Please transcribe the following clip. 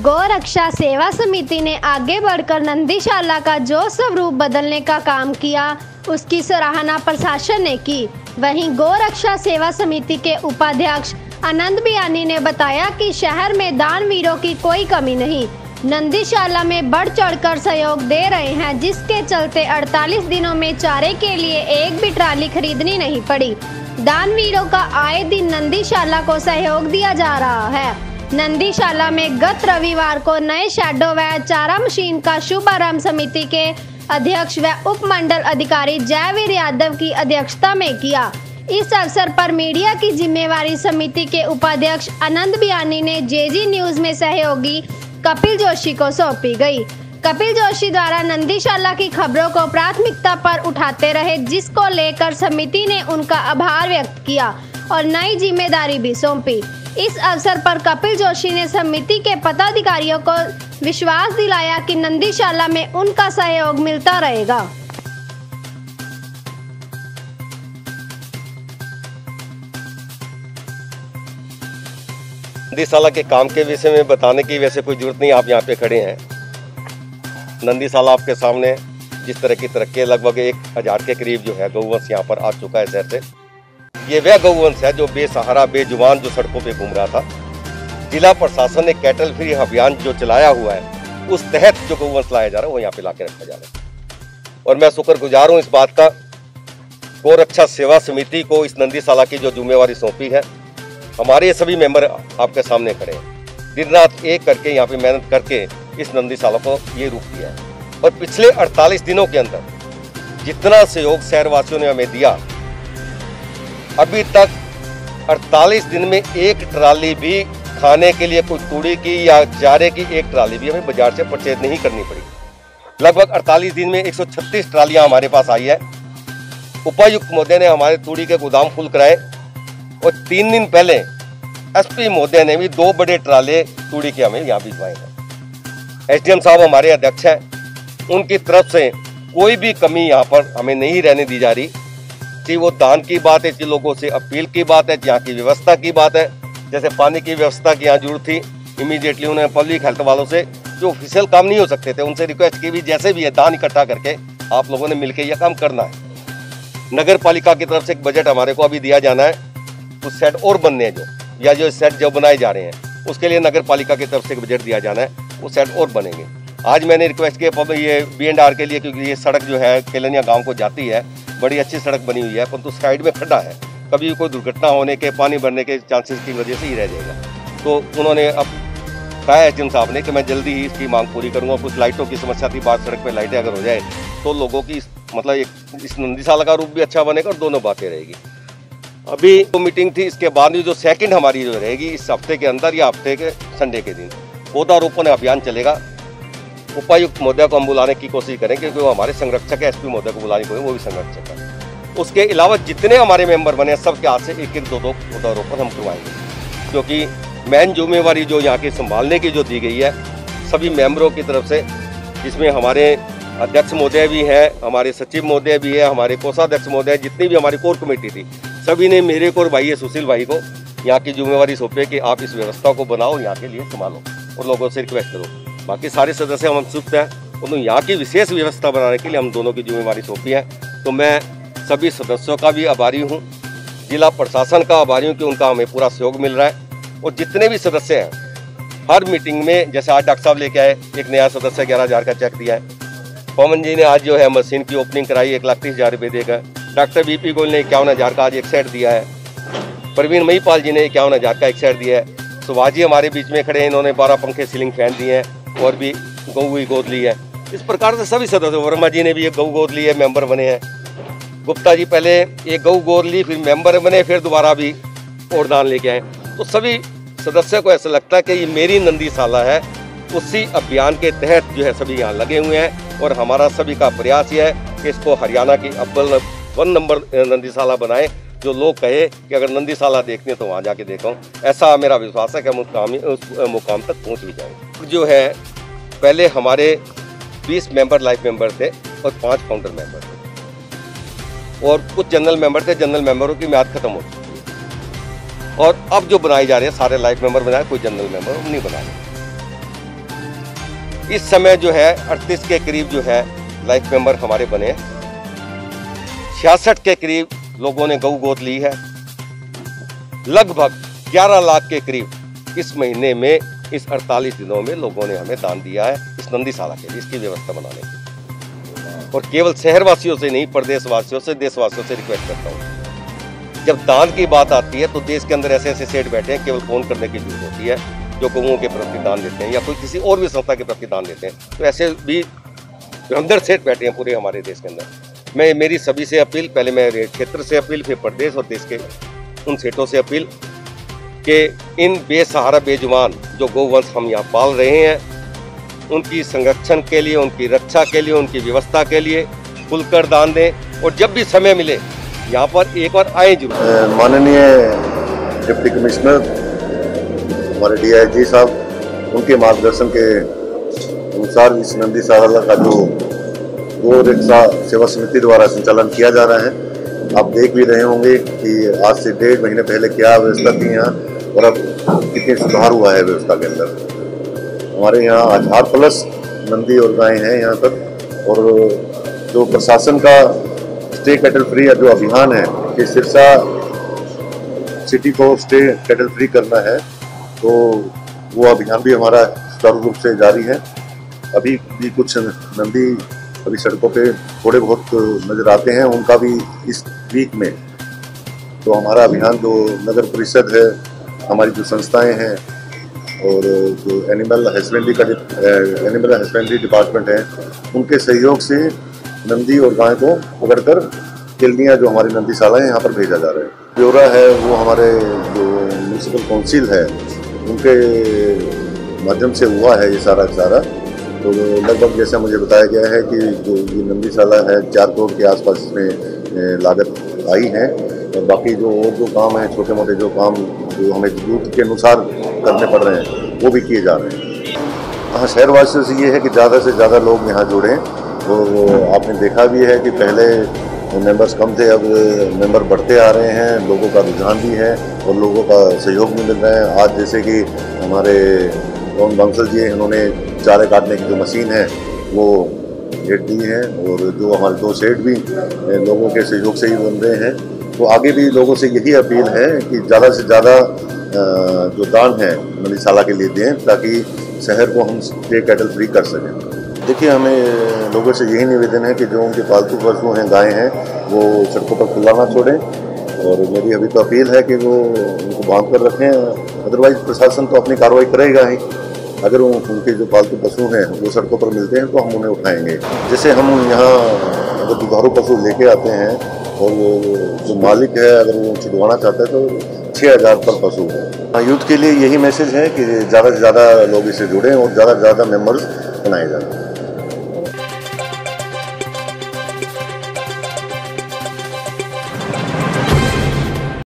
गौरक्षा सेवा समिति ने आगे बढ़कर नंदीशाला का जो स्वरूप बदलने का काम किया, उसकी सराहना प्रशासन ने की। वहीं गौरक्षा सेवा समिति के उपाध्यक्ष आनंद बियानी ने बताया कि शहर में दानवीरों की कोई कमी नहीं, नंदीशाला में बढ़ चढ़कर सहयोग दे रहे हैं, जिसके चलते 48 दिनों में चारे के लिए एक भी ट्राली खरीदनी नहीं पड़ी। दानवीरों का आए दिन नंदीशाला को सहयोग दिया जा रहा है। नंदीशाला में गत रविवार को नए शैडो व चारा मशीन का शुभारंभ समिति के अध्यक्ष व उपमंडल अधिकारी जयवीर यादव की अध्यक्षता में किया। इस अवसर पर मीडिया की जिम्मेवारी समिति के उपाध्यक्ष आनंद बियानी ने जेजी न्यूज में सहयोगी कपिल जोशी को सौंपी गई। कपिल जोशी द्वारा नंदीशाला की खबरों को प्राथमिकता पर उठाते रहे, जिसको लेकर समिति ने उनका आभार व्यक्त किया और नई जिम्मेदारी भी सौंपी। इस अवसर पर कपिल जोशी ने समिति के पदाधिकारियों को विश्वास दिलाया कि नंदीशाला में उनका सहयोग मिलता रहेगा। नंदीशाला के काम के विषय में बताने की वैसे कोई जरूरत नहीं, आप यहाँ पे खड़े हैं। नंदीशाला आपके सामने जिस तरह की तरक्की, लगभग 1000 के करीब जो है गौवंश यहाँ पर आ चुका है शहर से। ये वह गौवंश है जो बेसहारा बेजुबान जो सड़कों पे घूम रहा था। जिला प्रशासन ने कैटल फ्री अभियान जो चलाया हुआ है, उस तहत जो गौवंश लाया जा रहा है वो यहाँ पे लाके रखा जा रहा है। और मैं शुक्रगुजार हूँ इस बात का, गौरक्षा सेवा समिति को इस नंदीशाला की जो जिम्मेवारी सौंपी है। हमारे सभी मेंबर आपके सामने खड़े हैं, दिन रात एक करके यहाँ पे मेहनत करके इस नंदीशाला को ये रूप दिया है। और पिछले 48 दिनों के अंदर जितना सहयोग शहरवासियों ने हमें दिया, अभी तक 48 दिन में एक ट्राली भी खाने के लिए कुछ तूड़ी की या चारे की एक ट्राली भी हमें बाजार से परचेज नहीं करनी पड़ी। लगभग 48 दिन में 136 ट्रालियां हमारे पास आई है। उपायुक्त महोदय ने हमारे तूड़ी के गोदाम फुल कराए और 3 दिन पहले एसपी महोदय ने भी 2 बड़े ट्राले तूड़ी के हमें यहाँ भिजवाए हैं। एसडीएम साहब हमारे अध्यक्ष हैं, उनकी तरफ से कोई भी कमी यहाँ पर हमें नहीं रहने दी जा रही। कि वो दान की बात है, कि लोगों से अपील की बात है, यहाँ की व्यवस्था की बात है। जैसे पानी की व्यवस्था की यहाँ जरूरत थी, इमीडिएटली उन्हें पब्लिक हेल्थ वालों से जो ऑफिशियल काम नहीं हो सकते थे, उनसे रिक्वेस्ट की भी जैसे भी है दान इकट्ठा करके आप लोगों ने मिलकर यह काम करना है। नगर पालिका की तरफ से एक बजट हमारे को अभी दिया जाना है, कुछ सेट और बनने हैं जो सेट जो बनाए जा रहे हैं, उसके लिए नगर पालिका की तरफ से एक बजट दिया जाना है, वो सेट और बनेंगे। आज मैंने रिक्वेस्ट किया ये B&R के लिए, क्योंकि ये सड़क जो है केलनिया गांव को जाती है, बड़ी अच्छी सड़क बनी हुई है, परंतु साइड में खड्डा है, कभी कोई दुर्घटना होने के, पानी भरने के चांसेस की वजह से ही रह जाएगा। तो उन्होंने अब कहा एसडीएम साहब ने कि मैं जल्दी ही इसकी मांग पूरी करूँगा। कुछ लाइटों की समस्या थी, बात सड़क पर लाइटें अगर हो जाए तो लोगों की मतलब इस नंदीशाला का रूप भी अच्छा बनेगा और दोनों बातें रहेगी। अभी तो मीटिंग थी, इसके बाद भी जो सेकंड हमारी जो रहेगी इस हफ्ते के अंदर या हफ्ते के संडे के दिन पौधारोपण अभियान चलेगा। उपायुक्त महोदय को हम बुलाने की कोशिश करें, क्योंकि वो हमारे संरक्षक है। एसपी महोदय को बुलाने को वो भी संरक्षक है। उसके अलावा जितने हमारे मेंबर बने सबके हाथ से 1-1, 2-2 पौधारोपण हम करवाएंगे, क्योंकि मेन जिम्मेवारी जो यहाँ की संभालने की जो दी गई है सभी मेंबरों की तरफ से, जिसमें हमारे अध्यक्ष महोदय भी हैं, हमारे सचिव महोदय भी है, हमारे कोषाध्यक्ष महोदय, जितनी भी हमारी कोर कमेटी थी, सभी ने मेरे को और भाई सुशील भाई को यहाँ की जिम्मेवारी सौंपे कि आप इस व्यवस्था को बनाओ, यहाँ के लिए संभालो और लोगों से रिक्वेस्ट करो। बाकी सारे सदस्य हम संतुष्ट हैं, उन्होंने यहाँ की विशेष व्यवस्था बनाने के लिए हम दोनों की जिम्मेवारी सौंपी है। तो मैं सभी सदस्यों का भी आभारी हूँ, जिला प्रशासन का आभारी हूँ कि उनका हमें पूरा सहयोग मिल रहा है। और जितने भी सदस्य हैं हर मीटिंग में, जैसे आज डॉक्टर साहब लेके आए, एक नया सदस्य 11,000 का चेक दिया है। पवन जी ने आज जो है मशीन की ओपनिंग कराई, 1,30,000 रुपये देगा। डॉक्टर बीपी गोयल ने 51,000 का आज एक सेट दिया है। प्रवीण महिपाल जी ने 51,000 का एक सेट दिया है। सुभाष जी हमारे बीच में खड़े हैं, इन्होंने 12 पंखे सीलिंग फैन दिए हैं और भी गऊ हुई गोद ली है। इस प्रकार से सभी सदस्य, वर्मा जी ने भी एक गऊ गोद ली है, मेंबर बने हैं। गुप्ता जी पहले एक गऊ गोद ली, फिर मेंबर बने, फिर दोबारा भी और दान लेके आए। तो सभी सदस्यों को ऐसा लगता है कि ये मेरी नंदीशाला है, उसी अभियान के तहत जो है सभी यहाँ लगे हुए हैं। और हमारा सभी का प्रयास ये है कि इसको हरियाणा की अव्वल 1 नंबर नंदीशाला बनाए, जो लोग कहे कि अगर नंदीशाला देखनी है तो वहाँ जाके देखो। ऐसा मेरा विश्वास है कि हम उस मुकाम तक पहुँच भी जाएंगे। जो है पहले हमारे 20 मेंबर लाइफ मेंबर थे और 5 फाउंडर मेंबर थे, और कुछ जनरल मेंबर थे। जनरल मेंबरों की म्याद खत्म हो चुकी है और अब जो बनाए जा रहे हैं सारे लाइफ मेंबर बनाए, कोई जनरल मेंबर नहीं बनाए। इस समय जो है 38 के करीब जो है लाइफ मेंबर हमारे बने हैं। 66 के करीब लोगों ने गौ गोद ली है। लगभग 11 लाख के करीब इस महीने में, इस 48 दिनों में लोगों ने हमें दान दिया है इस नंदीशाला के लिए, इसकी व्यवस्था बनाने की। और केवल शहरवासियों से नहीं, प्रदेशवासियों से, देशवासियों से रिक्वेस्ट करता हूँ, जब दान की बात आती है तो देश के अंदर ऐसे ऐसे सेठ बैठे हैं, केवल फोन करने की जरूरत होती है, जो गौओं के प्रति दान देते हैं या कोई किसी और भी संस्था के प्रति दान देते हैं। तो ऐसे भी धुरंधर सेठ बैठे हैं पूरे हमारे देश के अंदर। मेरी सभी से अपील, पहले मेरे क्षेत्र से अपील, फिर प्रदेश और देश के उन सेठों से अपील कि इन बेसहारा बेजुबान जो गौवंश हम यहाँ पाल रहे हैं, उनकी संरक्षण के लिए, उनकी रक्षा के लिए, उनकी व्यवस्था के लिए खुलकर दान दें और जब भी समय मिले यहाँ पर एक बार आए जरूर। माननीय डिप्टी कमिश्नर हमारे DIG साहब, उनके मार्गदर्शन के अनुसार इस नंदीशाला का जो गौ रक्षा सेवा समिति द्वारा संचालन किया जा रहा है, आप देख भी रहे होंगे कि आज से 1.5 महीने पहले क्या व्यवस्था थी यहाँ और अब कितने सुधार हुआ है व्यवस्था के अंदर। हमारे यहाँ 1000+ नंदी और गायें हैं यहाँ पर। और जो प्रशासन का स्टे कैटल फ्री जो अभियान है कि सिरसा सिटी को स्टे कैटल फ्री करना है, तो वो अभियान भी हमारा सुचारू रूप से जारी है। अभी भी कुछ नंदी अभी सड़कों पे थोड़े बहुत नजर आते हैं, उनका भी इस वीक में तो हमारा अभियान जो नगर परिषद है, हमारी जो संस्थाएं हैं और जो एनिमल हस्बेंड्री डिपार्टमेंट है, उनके सहयोग से नंदी और गाय को पकड़कर किलनिया जो हमारी नंदीशाला है यहाँ पर भेजा जा रहा है। ब्यौरा है वो हमारे जो म्यूनिसिपल काउंसिल है उनके माध्यम से हुआ है ये सारा। तो लगभग जैसा मुझे बताया गया है कि जो ये नंदीशाला है 4 करोड़ के आसपास इसमें लागत आई है। और बाकी जो और जो काम है, छोटे मोटे जो काम जो हमें जरूरत के अनुसार करने पड़ रहे हैं, वो भी किए जा रहे हैं। हाँ, शहरवासियों से ये है कि ज़्यादा से ज़्यादा लोग यहाँ जुड़ें। वो आपने देखा भी है कि पहले मेंबर्स कम थे, अब मेंबर बढ़ते आ रहे हैं, लोगों का रुझान भी है और लोगों का सहयोग भी मिल रहा है। आज जैसे कि हमारे पवन बांसल जी, इन्होंने चारे काटने की जो मशीन है वो भेज दी है और जो हमारे 2 सेठ भी लोगों के सहयोग से ही बन रहे हैं। तो आगे भी लोगों से यही अपील है कि ज़्यादा से ज़्यादा जो दान है नंदीशाला के लिए दें, ताकि शहर को हम स्टे कैटल फ्री कर सकें। देखिए, हमें लोगों से यही निवेदन है कि जो उनके पालतू पशु हैं, गायें हैं, वो सड़कों पर खुला ना छोड़ें। और मेरी अभी तो अपील है कि वो उनको बांध कर रखें, अदरवाइज प्रशासन तो अपनी कार्रवाई करेगा ही। अगर उनके जो पालतू पशु हैं वो सड़कों पर मिलते हैं तो हम उन्हें उठाएंगे। जैसे हम यहाँ अगर दुधारू पशु लेके आते हैं और जो मालिक है अगर वो छुड़वाना चाहता है तो 6000 पर पशु है। यूथ के लिए यही मैसेज है कि ज़्यादा से ज़्यादा लोग इससे जुड़ें और ज़्यादा से ज़्यादा मेंबर्स बनाए जाएं।